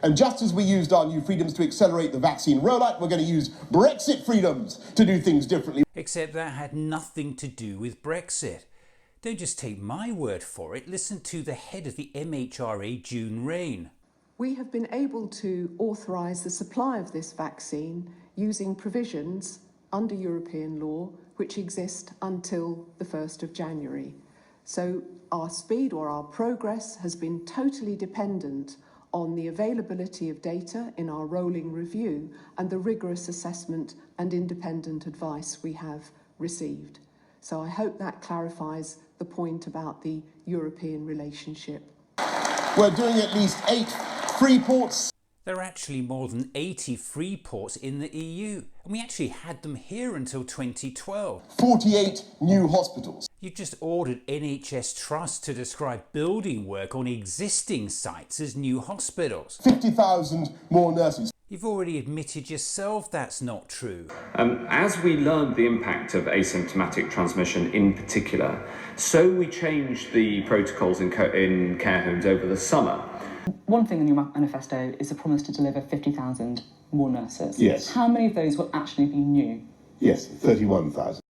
And just as we used our new freedoms to accelerate the vaccine rollout, we're going to use Brexit freedoms to do things differently. Except that had nothing to do with Brexit. Don't just take my word for it. Listen to the head of the MHRA, June Rain. We have been able to authorise the supply of this vaccine using provisions under European law which exist until the 1st of January. So our speed or our progress has been totally dependent on the availability of data in our rolling review and the rigorous assessment and independent advice we have received. So I hope that clarifies the point about the European relationship. We're doing at least 8 free ports. There are actually more than 80 free ports in the EU, and we actually had them here until 2012. 48 new hospitals. You just ordered NHS Trust to describe building work on existing sites as new hospitals. 50,000 more nurses. You've already admitted yourself that's not true. As we learned the impact of asymptomatic transmission in particular, so we changed the protocols in care homes over the summer. One thing in your manifesto is a promise to deliver 50,000 more nurses. Yes. How many of those will actually be new? Yes, 31,000.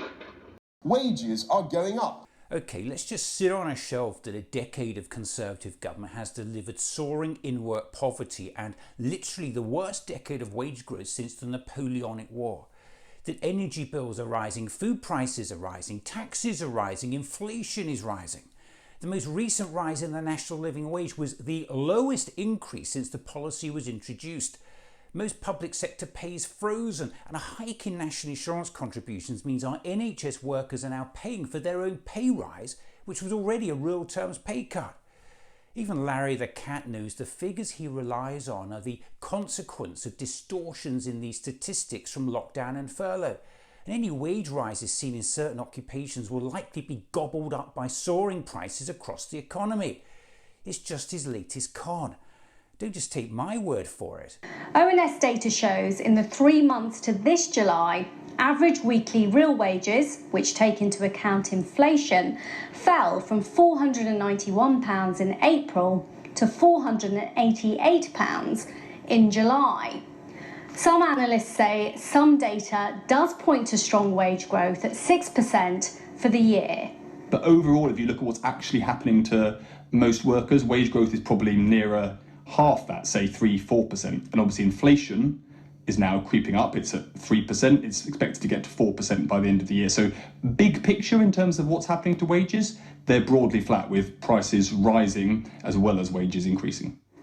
Wages are going up. OK, let's just sit on a shelf that a decade of Conservative government has delivered soaring in-work poverty and literally the worst decade of wage growth since the Napoleonic War. That energy bills are rising, food prices are rising, taxes are rising, inflation is rising. The most recent rise in the national living wage was the lowest increase since the policy was introduced. Most public sector pay is frozen, and a hike in national insurance contributions means our NHS workers are now paying for their own pay rise, which was already a real terms pay cut. Even Larry the cat knows the figures he relies on are the consequence of distortions in these statistics from lockdown and furlough. And any wage rises seen in certain occupations will likely be gobbled up by soaring prices across the economy. It's just his latest con. Don't just take my word for it. ONS data shows in the 3 months to this July, average weekly real wages, which take into account inflation, fell from £491 in April to £488 in July. Some analysts say some data does point to strong wage growth at 6% for the year. But overall, if you look at what's actually happening to most workers, wage growth is probably nearer half that, say 3-4%. And obviously inflation is now creeping up. It's at 3%. It's expected to get to 4% by the end of the year. So big picture in terms of what's happening to wages, they're broadly flat with prices rising as well as wages increasing.